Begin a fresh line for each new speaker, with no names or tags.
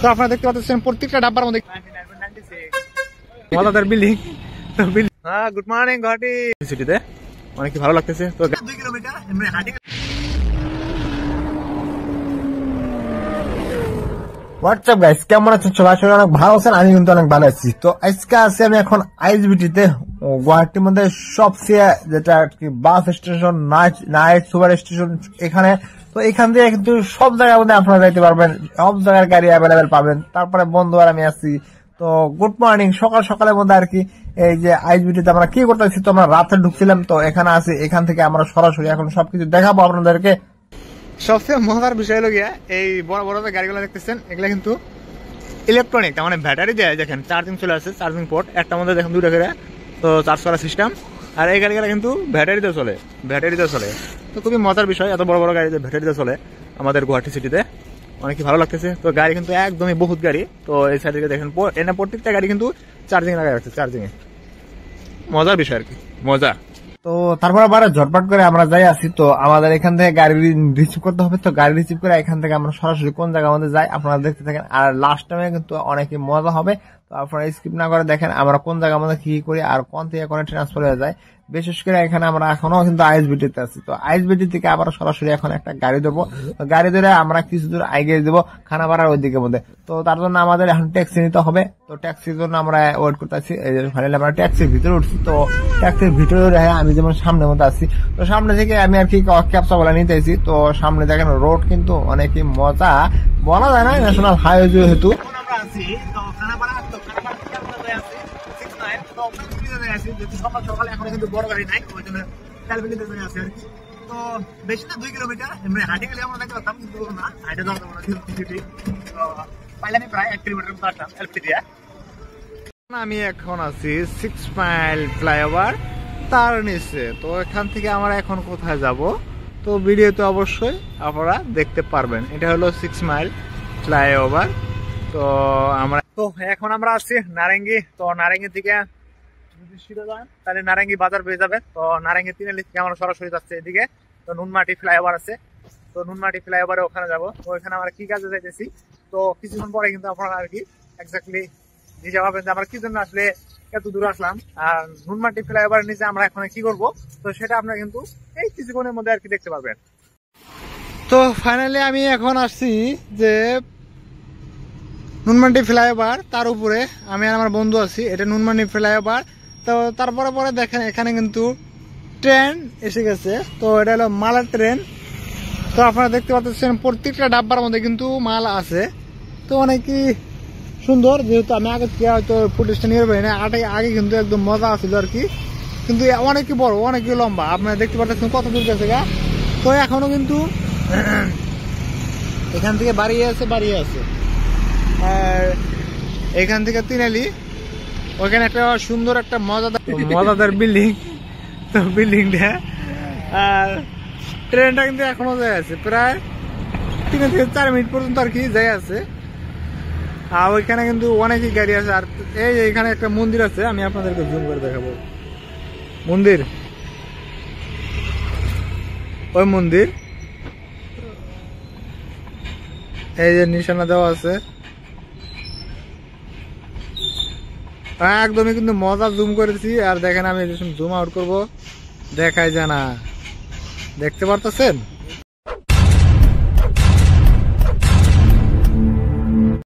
তো আপনারা দেখতে পাচ্ছেন প্রত্যেকটা ডাব্বার মধ্যে মজাদার বিল্ডিং। হ্যাঁ, গুড মর্নিং গুয়াহাটি সিটিতে অনেক ভালো লাগতেছে। তো 2 কিলোমিটার হাঁটি।
হোয়াটসঅ্যাপ গাইস, কেমন আছেন সবাই? আসলে অনেক ভালো আছেন, আমি কিন্তু অনেক ভালো আছি। তো আজকে আছি আমি এখন আইএসবিটিতে, গুয়াহাটির মধ্যে সবচেয়ে যেটা bus station, night super station এখানে। তো এখান থেকে কিন্তু সব জায়গার মধ্যে আপনারা যাইতে পারবেন, সব জায়গার গাড়ি অ্যাভেলেবেল পাবেন। তারপরে বন্ধু আর আমি আছি। তো গুড মর্নিং, সকালের মধ্যে আর কি এই যে আইএসবিটিতে আমরা কি করতেছি, তো আমরা রাতে ঢুকছিলাম, তো এখানে আছি। এখান থেকে আমরা সরাসরি এখন সবকিছু দেখাবো আপনাদেরকে।
সবচেয়ে মজার বিষয় হলো গিয়া এই বড় বড় যে গাড়িগুলো দেখতেছেন এগুলা কিন্তু ইলেকট্রনিক, তার মানে ব্যাটারি দেয়। দেখেন চার্জিং চলে আসছে, চার্জিং পোর্ট একটার মধ্যে দেখেন 2টা করে, তো চার্জ করার সিস্টেম। আর এই গাড়িগুলো কিন্তু ব্যাটারিতে চলে। তো খুবই মজার বিষয়, এত বড় বড় গাড়িতে ব্যাটারিতে চলে আমাদের গুয়াহাটি সিটিতে, অনেক ভালো লাগতেছে। তো গাড়ি কিন্তু একদমই বহুত গাড়ি। তো এই সাইড থেকে দেখেন এনে প্রত্যেকটা গাড়ি কিন্তু চার্জিং লাগাই রাখছে, চার্জিংয়ে। মজার বিষয় আর কি, মজা।
তো তারপর আবার ঝটপট করে আমরা যাই আসি। তো আমাদের এখান থেকে গাড়ি রিসিভ করতে হবে। তো গাড়ি রিসিভ করে এখান থেকে আমরা সরাসরি কোন জায়গার মধ্যে যাই আপনারা দেখতে থাকেন। আর লাস্ট টাইমে কিন্তু অনেক মজা হবে। তো আপনারা স্কিপ না করে দেখেন আমরা কোন জায়গার মধ্যে কি করি আর কোন থেকে কোন ট্রান্সফার হয়ে যায়। বিশেষ করে এখানে আমরা এখনো কিন্তু আইএসবিটিতে আছি। তো আইএসবিটি থেকে আবার সরাসরি এখন একটা গাড়ি দেবো। গাড়ি ধরে আমরা কিছু দূর এগিয়ে দেবো খানাপাড়ার ওই দিকের মধ্যে। তো তার জন্য আমাদের এখন ট্যাক্সি নিতে হবে। তো ট্যাক্সির জন্য আমরা ওয়েট করতেছি। ফাইনালি আমরা ট্যাক্সির ভিতরে উঠছি। তো ট্যাক্সির ভিতরে আমি যেমন সামনের মধ্যে আছি, তো সামনে থেকে আমি আর কি ক্যাপসা বলে নিতেছি। তো সামনে দেখেন রোড কিন্তু অনেকই মজা, বলা যায় না, ন্যাশনাল হাইওয়ে যেহেতু।
সকালে এখন কিন্তু বড় গাড়ি নাই, ওই জন্য আছে। তো বেশি না 2 কিলোমিটার হাঁটে গেলে আমরা দেখতে পারতাম, কিন্তু না হাঁটে যাওয়া যাবো না। পাইলে আমি প্রায় 1 কিলোমিটার মতো আসলাম এলপিটিয়া। আমি এখন আছি 6 মাইল ফ্লাইওভার তার নিচে। তো এখান থেকে আমরা এখন কোথায় যাব, তো ভিডিওতে অবশ্যই আপনারা দেখতে পারবেন। এটা হলো 6 মাইল ফ্লাইওভার। তো এখন আমরা আছি নারেঙ্গি। তো নারেঙ্গি থেকে তাহলে নারেঙ্গি বাজার পেয়ে যাবে। তো নারেঙ্গি 3 থেকে আমরা সরাসরি যাচ্ছি এদিকে। তো নুনমাটি ফ্লাইওভার আছে, তো নুনমাটি ফ্লাইওভারে ওখানে যাবো। তো ওখানে আমরা কি কাজে যাইতেছি, তো কিছুক্ষণ পরে কিন্তু আপনারা আর কি এক্স্যাক্টলি নিজে ভাবেন যে আমরা কি জন্য আসলে এত দূর আসলাম আর নুনমাটি ফ্লাইওভারের নিচে আমরা এখন কি করব। তো সেটা আপনারা কিন্তু এই কিছুক্ষণের মধ্যে আর কি দেখতে পারবেন। তো ফাইনালি আমি এখন আসছি যে নুনমাটি ফ্লাইওভার, তার উপরে আমি আর আমার বন্ধু আছি। এটা নুনমাটি ফ্লাইওভার। তো তারপরে পরে দেখেন এখানে কিন্তু ট্রেন এসে গেছে। তো এটা হলো মালের ট্রেন। তো আপনারা দেখতে পাচ্ছেন প্রত্যেকটা ডাব্বার মধ্যে কিন্তু মাল আছে। তো অনেকই সুন্দর, যেহেতু আমি আগে থেকে হয়তো ফুটেজটা নিয়ে পারি না, আগে কিন্তু একদম মজা আছিল আর কি। কিন্তু অনেকই বড়, অনেকই লম্বা, আপনারা দেখতে পাচ্ছেন কত দূর গেছে গা। তো এখনো কিন্তু এখান থেকে বাড়িয়ে আছে। আর এখান থেকে তিনালি ওখানে একটা সুন্দর একটা মজাদার বিল্ডিং। তো বিল্ডিংটা আর ট্রেনটা কিন্তু এখনো যাই আছে, প্রায় 3 থেকে 4 মিনিট পর্যন্ত আর কি যাই আছে। আর ওইখানে কিন্তু অনেকই গাড়ি আছে। আর এই এখানে একটা মন্দির আছে, আমি আপনাদেরকে জুম করে দেখাবো। মন্দির, ওই মন্দির, এই যে নিশানা দেওয়া আছে। একদমই কিন্তু মজা জুম করেছি। আর দেখেন আমি জুম আউট করবো, দেখাই যায় না, দেখতে পারতেছেন।